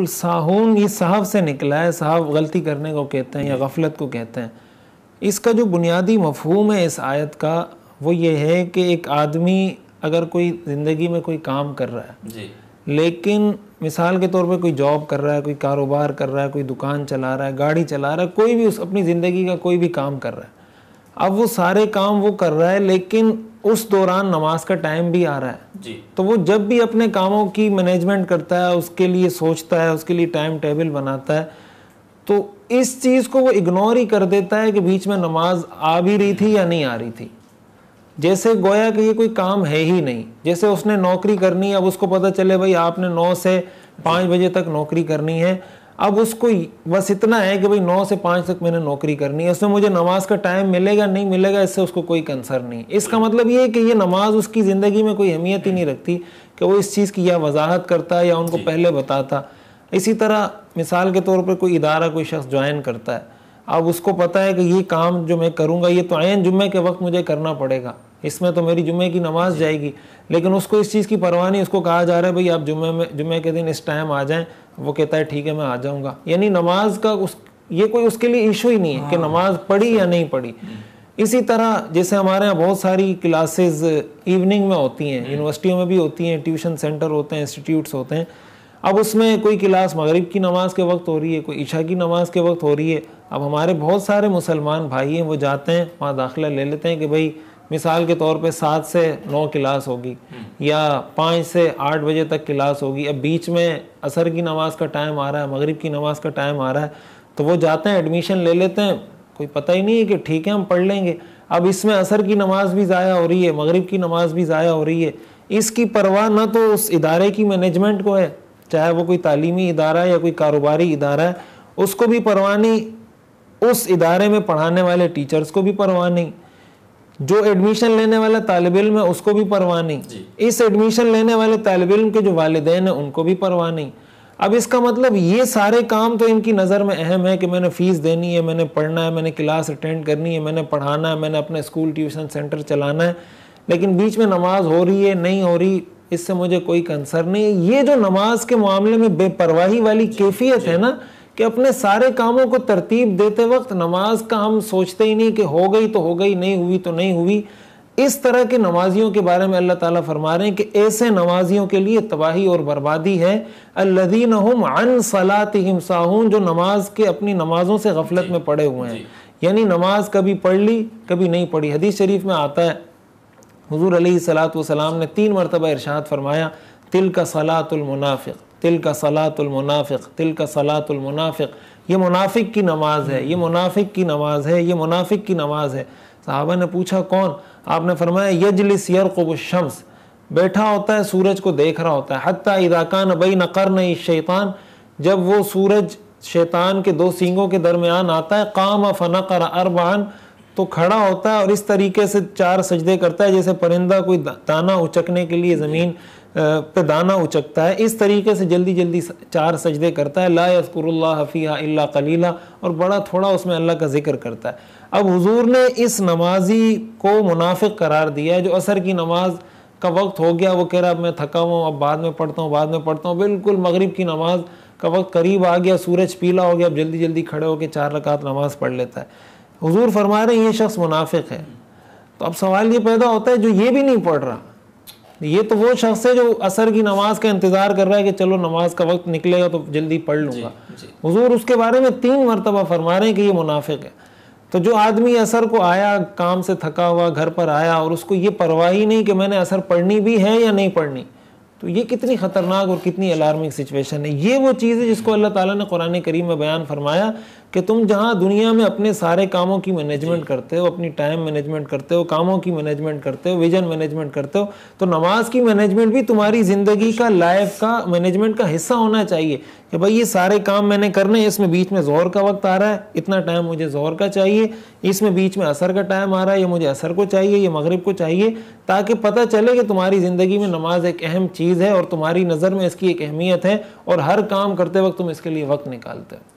بالکل. ساہون یہ صحو سے نکلا ہے. صحو غلطی کرنے کو کہتے ہیں یا غفلت کو کہتے ہیں. اس کا جو بنیادی مفہوم ہے اس آیت کا وہ یہ ہے کہ ایک آدمی اگر کوئی زندگی میں کوئی کام کر رہا ہے لیکن مثال کے طور پہ کوئی جاب کر رہا ہے, کوئی کاروبار کر رہا ہے, کوئی دکان چلا رہا ہے, گاڑی چلا رہا ہے, کوئی بھی اپنی زندگی کا کوئی بھی کام کر رہا ہے. اب وہ سارے کام وہ کر رہا ہے لیکن اس دوران نماز کا ٹائم بھی آ رہا ہے. تو وہ جب بھی اپنے کاموں کی مینجمنٹ کرتا ہے, اس کے لیے سوچتا ہے, اس کے لیے ٹائم ٹیبل بناتا ہے, تو اس چیز کو وہ اگنور ہی کر دیتا ہے کہ بیچ میں نماز آ بھی رہی تھی یا نہیں آ رہی تھی. جیسے گویا کہ یہ کوئی کام ہے ہی نہیں. جیسے اس نے نوکری کرنی ہے, اب اس کو پتہ چلے بھائی آپ نے 9 سے 5 بجے تک نوکری کرنی ہے. اب اس کو بس اتنا ہے کہ بھئی 9 سے 5 تک میں نے نوکری کرنی ہے, اس میں مجھے نماز کا ٹائم ملے گا نہیں ملے گا اس سے اس کو کوئی کنسرن نہیں. اس کا مطلب یہ ہے کہ یہ نماز اس کی زندگی میں کوئی اہمیت ہی نہیں رکھتی کہ وہ اس چیز کی یا وضاحت کرتا ہے یا ان کو پہلے بتاتا. اسی طرح مثال کے طور پر کوئی ادارہ کوئی شخص جوائن کرتا ہے, اب اس کو پتہ ہے کہ یہ کام جو میں کروں گا یہ تو عین جمعے کے وقت مجھے کرنا پڑے گا, اس میں تو میری جمعے کی نماز جائے گی, لیکن اس کو اس چیز کی پرواہ نہیں. اس کو کہا جا رہا ہے بھئی آپ جمعے کے دن اس ٹائم آ جائیں, وہ کہتا ہے ٹھیک ہے میں آ جاؤں گا. یعنی نماز کا یہ کوئی اس کے لیے ایشو ہی نہیں ہے کہ نماز پڑھی یا نہیں پڑھی. اسی طرح جیسے ہمارے یہاں بہت ساری کلاسز ایوننگ میں ہوتی ہیں, یونیورسٹیوں میں بھی ہوتی ہیں, ٹیوشن سینٹر ہوتے ہیں, انسٹیٹیوٹس ہوتے ہیں. اب اس میں کوئی کلاس مغرب کی نماز کے وقت ہو رہی ہے, کوئی عشاء کی نماز کے وقت ہو رہی ہے. اب ہمارے بہت سارے مسلمان بھائی ہیں وہ جاتے ہیں وہاں داخلہ لے لیتے ہیں کہ بھئی مثال کے طور پہ 7 سے 9 کلاس ہوگی یا 5 سے 8 بجے تک کلاس ہوگی. اب بیچ میں عصر کی نماز کا ٹائم آ رہا ہے, مغرب کی نماز کا ٹائم آ رہا ہے, تو وہ جاتے ہیں ایڈمیشن لے لیتے ہیں, کوئی پتہ ہی نہیں ہے کہ ٹھیک ہے ہم پڑھ لیں گے. اب اس میں عصر کی نماز بھی ضائع ہو رہی ہے, مغرب کی نماز بھی ضائع ہو رہی ہے. اس کی پرواہ نہ تو اس ادارے کی مینجمنٹ کو ہے, چاہے وہ کوئی تعلیمی ادارہ ہے یا کوئی کاروباری ادارہ ہے, اس کو بھی پرواہ نہیں, اس ادارے میں پڑھانے والے ٹیچرز کو بھی پرواہ نہیں, جو ایڈمیشن لینے والا طالب علم ہے اس کو بھی پرواہ نہیں, اس ایڈمیشن لینے والے طالب علم کے جو والدین ہیں ان کو بھی پرواہ نہیں. اب اس کا مطلب یہ سارے کام تو ان کی نظر میں اہم ہے کہ میں نے فیس دینی ہے, میں نے پڑھنا ہے, میں نے کلاس اٹینڈ کرنی ہے, میں نے پڑھانا ہے, میں نے اپنے اسکول ٹیوشن سینٹر چلانا ہے, لیکن بیچ میں نماز ہو رہی ہے نہیں ہو رہی اس سے مجھے کوئی کنسرن نہیں. یہ جو نماز کے معاملے میں بے پرواہی والی کیفیت ہے نا, کہ اپنے سارے کاموں کو ترتیب دیتے وقت نماز کا ہم سوچتے ہی نہیں کہ ہو گئی تو ہو گئی, نہیں ہوئی تو نہیں ہوئی. اس طرح کے نمازیوں کے بارے میں اللہ تعالیٰ فرما رہے ہیں کہ ایسے نمازیوں کے لیے تباہی اور بربادی ہے. الذین هم عن صلاتهم ساہون, جو نماز کے اپنی نمازوں سے غفلت میں پڑے ہوئے ہیں. یعنی نماز کبھی پڑھ لی کبھی نہیں پڑھی. حدیث شریف میں آتا ہے حضور علیہ الصلوۃ والسلام نے 3 مرتبہ ارشاد فرمایا تلک صلاۃ المنافق, تلک صلاۃ المنافق, تلک صلاۃ المنافق. یہ منافق کی نماز ہے, یہ منافق کی نماز ہے, یہ منافق کی نماز ہے. صحابہ نے پوچھا کون؟ آپ نے فرمایا یجلس یرقب الشمس, بیٹھا ہوتا ہے سورج کو دیکھ رہا ہوتا ہے, حتی اذا کان بین قرنی الشیطان, جب وہ سورج شیطان کے 2 سینگوں کے درمیان آتا ہے, قام فنقر 4, تو کھڑا ہوتا ہے اور اس طریقے سے 4 سجدے کرتا ہے جیسے پرندہ کوئی دانہ اچکنے کے لیے زمین پہ دانہ اچکتا ہے, اس طریقے سے جلدی جلدی 4 سجدے کرتا ہے. لا یذکر اللہ فیہا الا قلیلا, اور بڑا تھوڑا اس میں اللہ کا ذکر کرتا ہے. اب حضور نے اس نمازی کو منافق قرار دیا ہے جو عصر کی نماز کا وقت ہو گیا, وہ کہہ رہا اب میں تھکا ہوں, اب بعد میں پڑھتا ہوں, بعد میں پڑھتا ہوں. بالکل مغرب کی نماز کا وقت قریب آ گیا, سورج پیلا ہو گیا, اب جلدی جلدی کھڑے ہو کے 4 رکعت نماز پڑھ لیتا ہے. حضور فرما رہے ہیں یہ شخص منافق ہے. تو اب سوال یہ پیدا ہوتا ہے جو یہ بھی نہیں پڑھ رہا, یہ تو وہ شخص ہے جو عصر کی نماز کا انتظار کر رہا ہے کہ چلو نماز کا وقت نکلے گا تو جلدی پڑھ لوں گا. حضور اس کے بارے میں 3 مرتبہ فرما رہے ہیں کہ یہ منافق ہے. تو جو آدمی عصر کو آیا, کام سے تھکا ہوا گھر پر آیا اور اس کو یہ پرواہ ہی نہیں کہ میں نے عصر پڑھنی بھی ہے یا نہیں پڑھنی, تو یہ کتنی خطرناک اور کتنی الارمنگ سچویشن ہے. یہ وہ چیز ہے جس کو اللہ تعالیٰ نے قرآن کریم میں بیان فرمایا کہ تم جہاں دنیا میں اپنے سارے کاموں کی مینجمنٹ کرتے ہو, اپنی ٹائم مینجمنٹ کرتے ہو, کاموں کی مینجمنٹ کرتے ہو, ویژن مینجمنٹ کرتے ہو, تو نماز کی مینجمنٹ بھی تمہاری زندگی کا لائف کا مینجمنٹ کا حصہ ہونا چاہیے کہ بھائی یہ سارے کام میں نے کرنے ہیں, اس میں بیچ میں ظہر کا وقت آ رہا ہے, اتنا ٹائم مجھے ظہر کا چاہیے, اس میں بیچ میں عصر کا ٹائم آ رہا ہے, یہ مجھے عصر کو چاہیے, یہ مغرب کو چاہیے, تاکہ پتہ چلے کہ تمہاری زندگی میں نماز ایک اہم چیز ہے اور تمہاری نظر میں اس کی ایک اہمیت ہے اور ہر کام کرتے وقت تم اس کے لیے وقت نکالتے ہو.